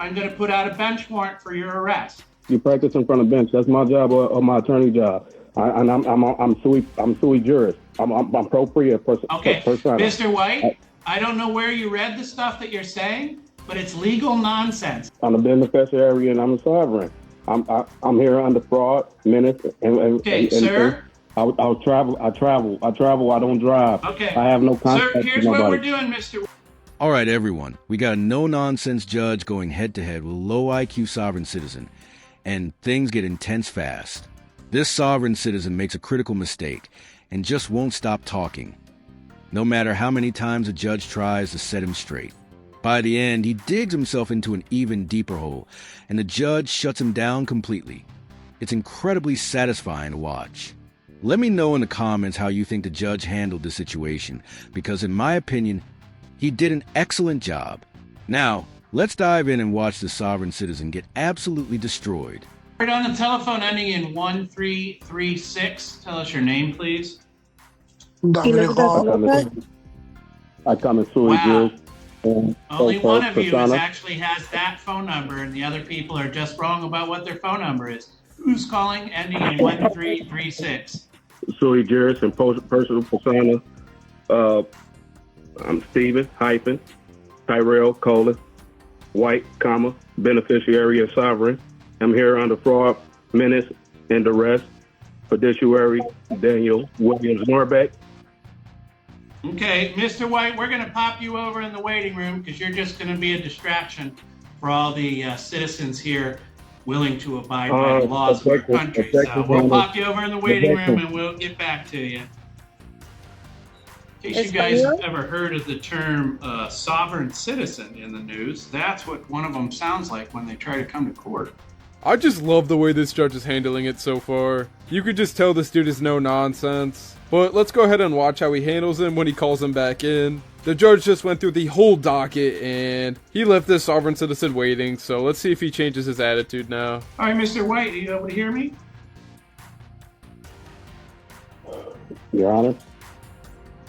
I'm going to put out a bench warrant for your arrest. You practice in front of bench. That's my job or my attorney job. I'm sui juris. I'm propria person. Okay, Mr. White, I don't know where you read the stuff that you're saying, but it's legal nonsense. I'm a beneficiary and I'm a sovereign. I'm here under fraud, menace, and sir. I'll travel. I travel. I don't drive. Okay. I have no contact. Sir, here's what we're doing, Mr. All right, everyone. We got a no-nonsense judge going head-to-head with a low-IQ sovereign citizen, and things get intense fast. This sovereign citizen makes a critical mistake and just won't stop talking, no matter how many times a judge tries to set him straight. By the end, he digs himself into an even deeper hole, and the judge shuts him down completely. It's incredibly satisfying to watch. Let me know in the comments how you think the judge handled the situation, because in my opinion, he did an excellent job. Now, let's dive in and watch the sovereign citizen get absolutely destroyed. Right on the telephone ending in 1336. Tell us your name, please. I come in sui juris. Only one of you actually has that phone number, and the other people are just wrong about what their phone number is. Who's calling ending in 1336? Sui juris and personal persona. I'm Stephen hyphen Tyrell colon White comma beneficiary of sovereign. I'm here under fraud, menace, and arrest. Fiduciary Daniel Williams Norbeck. Okay, Mr. White, we're going to pop you over in the waiting room because you're just going to be a distraction for all the citizens here willing to abide by the laws of our country. So we'll pop you over in the waiting room and we'll get back to you. In case you guys have ever heard of the term sovereign citizen in the news, that's what one of them sounds like when they try to come to court. I just love the way this judge is handling it so far. You could just tell this dude is no nonsense. But let's go ahead and watch how he handles him when he calls him back in. The judge just went through the whole docket and he left this sovereign citizen waiting, so let's see if he changes his attitude now. All right, Mr. White, are you able to hear me? Your Honor.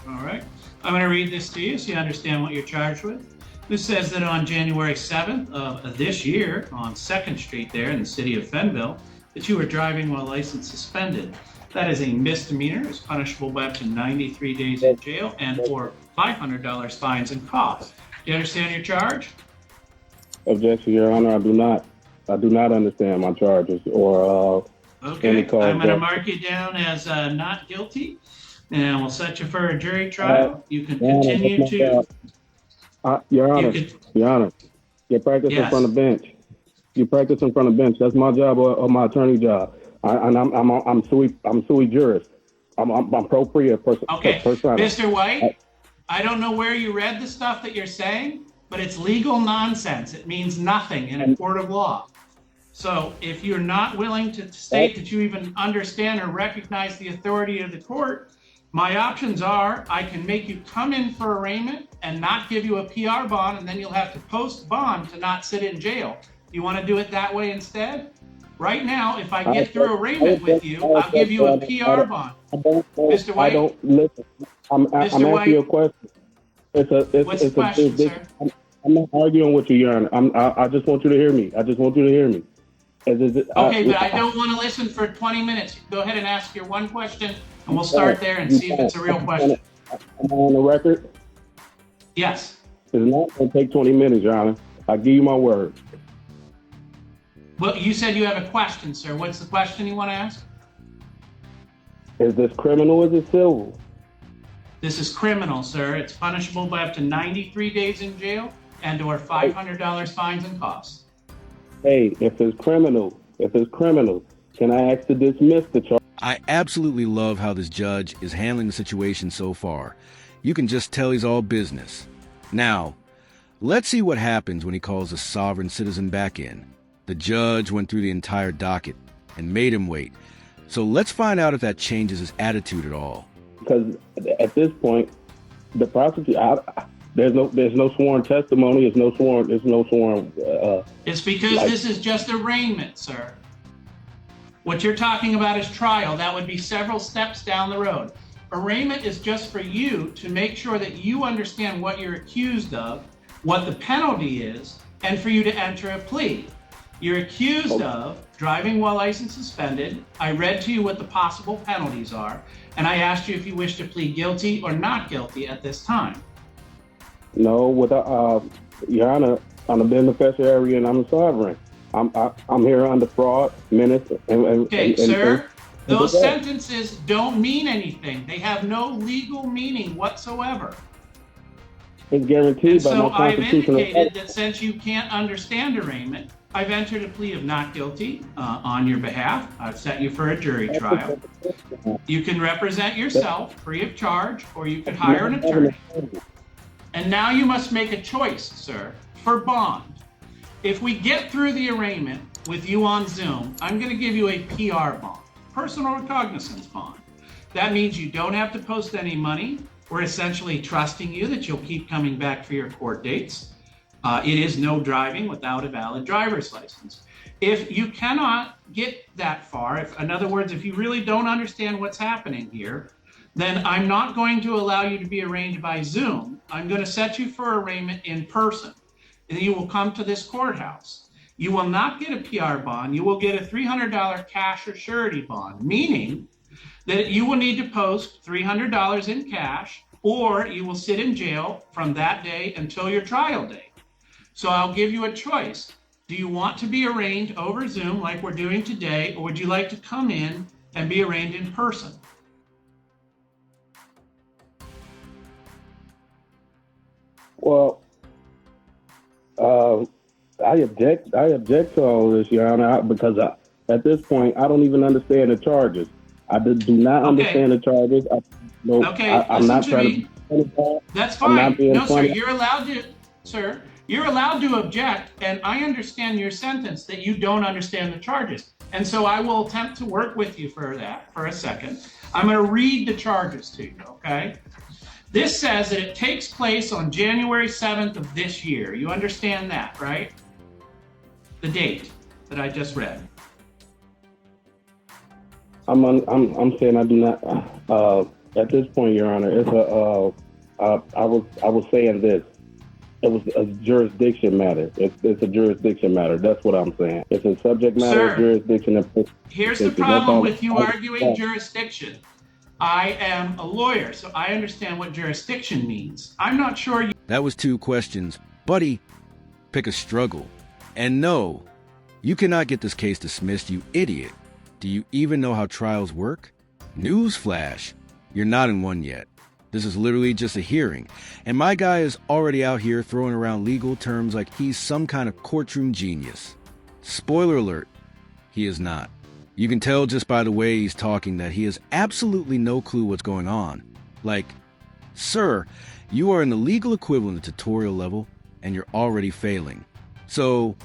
All right. I'm going to read this to you so you understand what you're charged with. This says that on January 7th of this year, on 2nd Street there in the city of Fenville, that you were driving while license suspended. That is a misdemeanor. It's punishable by up to 93 days in jail and or $500 fines and costs. Do you understand your charge? Objection, Your Honor. I do not. I do not understand my charges or any cause. I'm going to mark you down as not guilty. And we'll set you for a jury trial. You can continue to... Your Honor, you practice in front of bench. You practice in front of bench. That's my job or my attorney job. I'm sui juris. I'm propria person. Okay, Mr. White, I don't know where you read the stuff that you're saying, but it's legal nonsense. It means nothing in a court of law. So if you're not willing to state that you even understand or recognize the authority of the court, my options are I can make you come in for arraignment and not give you a PR bond, and then you'll have to post bond to not sit in jail. You want to do it that way instead? Right now, if I get through arraignment with you, I'll give you a PR bond. Mr. White? I don't listen. I'm asking you a question. What's the question, sir? I'm not arguing with you, Your Honor. I just want you to hear me. Okay, but I don't want to listen for 20 minutes. Go ahead and ask your one question, and we'll start there and see if it's a real question. Am I on the record? Yes. It's not going to take 20 minutes, Your Honor. I give you my word. Well, you said you have a question, sir. What's the question you want to ask? Is this criminal or is it civil? This is criminal, sir. It's punishable by up to 93 days in jail and or $500 fines and costs. Hey, if it's criminal, can I ask to dismiss the charge? I absolutely love how this judge is handling the situation so far. You can just tell he's all business. Now, let's see what happens when he calls a sovereign citizen back in. The judge went through the entire docket and made him wait. So let's find out if that changes his attitude at all. Because at this point, the prosecutor, there's no sworn testimony. There's no sworn. It's because this is just arraignment, sir. What you're talking about is trial. That would be several steps down the road. Arraignment is just for you to make sure that you understand what you're accused of, what the penalty is, and for you to enter a plea. You're accused of driving while license suspended. I read to you what the possible penalties are, and I asked you if you wish to plead guilty or not guilty at this time. No, Your Honor, I'm a beneficiary and I'm a sovereign. I'm here under fraud, menace, Okay, sir, those sentences don't mean anything. They have no legal meaning whatsoever. It's guaranteed And by so my I've constitutional indicated that since you can't understand arraignment, I've entered a plea of not guilty on your behalf. I've set you for a jury trial. You can represent yourself free of charge, or you could hire an attorney. And now you must make a choice, sir, for bond. If we get through the arraignment with you on Zoom, I'm going to give you a PR bond, personal recognizance bond. That means you don't have to post any money. We're essentially trusting you that you'll keep coming back for your court dates. It is no driving without a valid driver's license. If you cannot get that far, in other words, if you really don't understand what's happening here, then I'm not going to allow you to be arraigned by Zoom. I'm going to set you for arraignment in person. And you will come to this courthouse. You will not get a PR bond. You will get a $300 cash or surety bond, meaning that you will need to post $300 in cash, or you will sit in jail from that day until your trial date. So I'll give you a choice. Do you want to be arraigned over Zoom like we're doing today, or would you like to come in and be arraigned in person? Well, I object to all this, Your Honor, because at this point, I don't even understand the charges. I do not understand the charges. I'm not trying to. That's fine. No, sir, you're allowed to, sir. You're allowed to object, and I understand your sentence that you don't understand the charges. And so I will attempt to work with you for that for a second. I'm going to read the charges to you, okay? This says that it takes place on January 7th of this year. You understand that, right? The date that I just read. I'm saying I do not. At this point, Your Honor, I was saying this. It was a jurisdiction matter. It's a jurisdiction matter. That's what I'm saying. It's a subject matter, Sir, jurisdiction. Here's the problem with you arguing jurisdiction. I am a lawyer, so I understand what jurisdiction means. I'm not sure you... That was 2 questions. Buddy, pick a struggle. And no, you cannot get this case dismissed, you idiot. Do you even know how trials work? Newsflash, you're not in one yet. This is literally just a hearing, and my guy is already out here throwing around legal terms like he's some kind of courtroom genius. Spoiler alert, he is not. You can tell just by the way he's talking that he has absolutely no clue what's going on. Like, sir, you are in the legal equivalent of tutorial level, and you're already failing. So,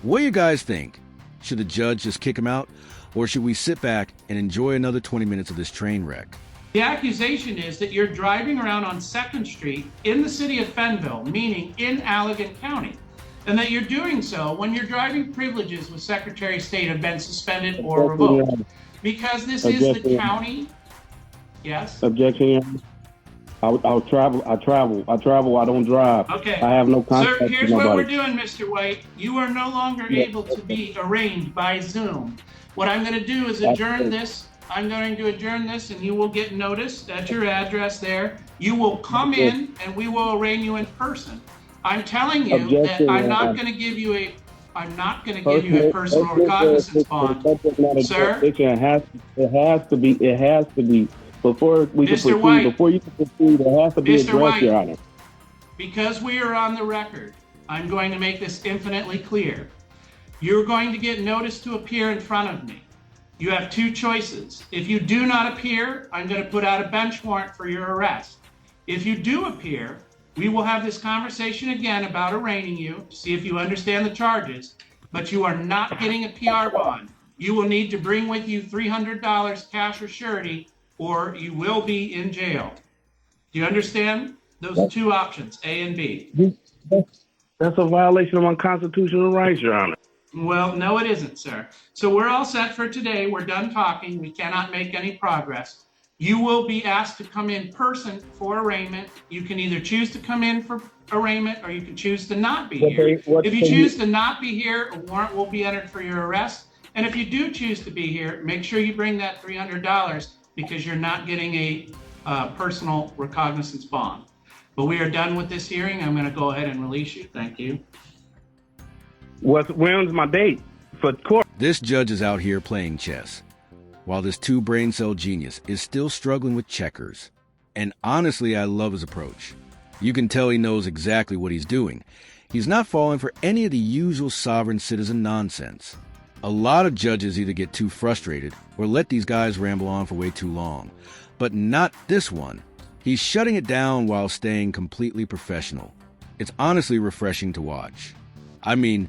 what do you guys think? Should the judge just kick him out, or should we sit back and enjoy another 20 minutes of this train wreck? The accusation is that you're driving around on 2nd Street in the city of Fenville, meaning in Allegan County, and that you're doing so when your driving privileges with Secretary of State have been suspended or revoked. Because this is the county. Yes? Objection, Your Honor. I'll travel. I don't drive. Okay. I have no contact. Sir, here's what we're doing, Mr. White. You are no longer able to be arraigned by Zoom. What I'm going to do is adjourn this. I'm going to adjourn this, and you will get notice at your address there. You will come in, and we will arraign you in person. I'm telling you that I'm not going to give you a personal recognizance bond, sir. It has to be before we can proceed. White, before you can proceed, it has to be addressed, Your Honor. Because we are on the record, I'm going to make this infinitely clear. You're going to get notice to appear in front of me. You have 2 choices. If you do not appear, I'm going to put out a bench warrant for your arrest. If you do appear, we will have this conversation again about arraigning you, to see if you understand the charges, but you are not getting a PR bond. You will need to bring with you $300 cash or surety, or you will be in jail. Do you understand? Those are 2 options, A and B. That's a violation of my constitutional rights, Your Honor. Well, no, it isn't, sir. So we're all set for today. We're done talking. We cannot make any progress. You will be asked to come in person for arraignment. You can either choose to come in for arraignment or you can choose to not be here. If you choose to not be here, a warrant will be entered for your arrest. And if you do choose to be here, make sure you bring that $300 because you're not getting a personal recognizance bond. But we are done with this hearing. I'm going to go ahead and release you. Thank you. When's my date for court? This judge is out here playing chess, while this two-brain cell genius is still struggling with checkers. And honestly, I love his approach. You can tell he knows exactly what he's doing. He's not falling for any of the usual sovereign citizen nonsense. A lot of judges either get too frustrated or let these guys ramble on for way too long. But not this one. He's shutting it down while staying completely professional. It's honestly refreshing to watch. I mean,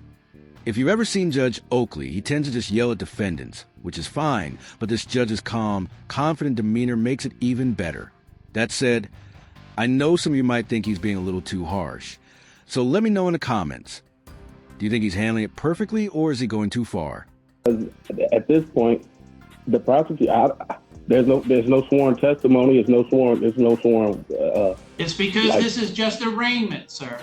if you've ever seen Judge Oakley, he tends to just yell at defendants, which is fine, but this judge's calm, confident demeanor makes it even better. That said, I know some of you might think he's being a little too harsh, so let me know in the comments. Do you think he's handling it perfectly, or is he going too far? At this point, the prosecutor, there's no sworn testimony, there's no sworn. It's because this is just arraignment, sir.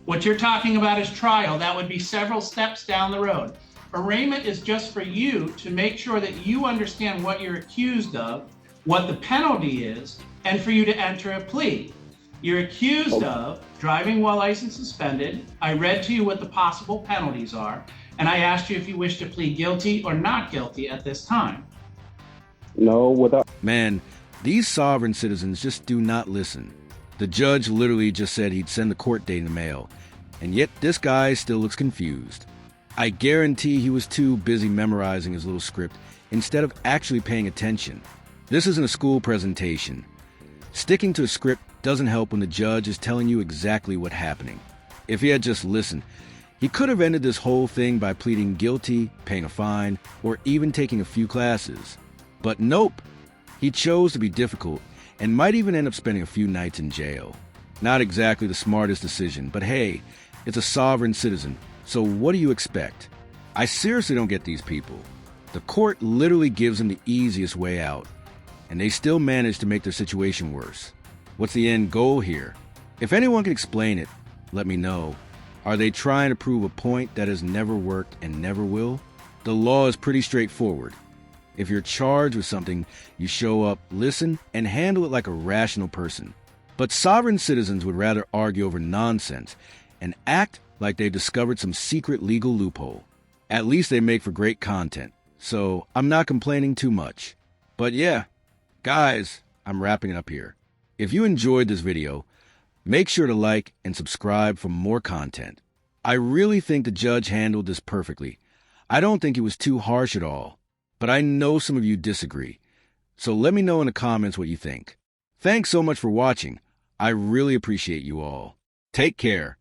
What you're talking about is trial. That would be several steps down the road. Arraignment is just for you to make sure that you understand what you're accused of, what the penalty is, and for you to enter a plea. You're accused of driving while license suspended. I read to you what the possible penalties are, and I asked you if you wish to plead guilty or not guilty at this time. No, without. Man, these sovereign citizens just do not listen. The judge literally just said he'd send the court date in the mail, and yet this guy still looks confused. I guarantee he was too busy memorizing his little script instead of actually paying attention. This isn't a school presentation. Sticking to a script doesn't help when the judge is telling you exactly what's happening. If he had just listened, he could have ended this whole thing by pleading guilty, paying a fine, or even taking a few classes. But nope, he chose to be difficult and might even end up spending a few nights in jail. Not exactly the smartest decision, but hey, it's a sovereign citizen, so what do you expect? I seriously don't get these people. The court literally gives them the easiest way out, and they still manage to make their situation worse. What's the end goal here? If anyone can explain it, let me know. Are they trying to prove a point that has never worked and never will? The law is pretty straightforward. If you're charged with something, you show up, listen, and handle it like a rational person. But sovereign citizens would rather argue over nonsense and act like they've discovered some secret legal loophole. At least they make for great content, so I'm not complaining too much. But yeah, guys, I'm wrapping it up here. If you enjoyed this video, make sure to like and subscribe for more content. I really think the judge handled this perfectly. I don't think he was too harsh at all. But I know some of you disagree, so let me know in the comments what you think. Thanks so much for watching. I really appreciate you all. Take care.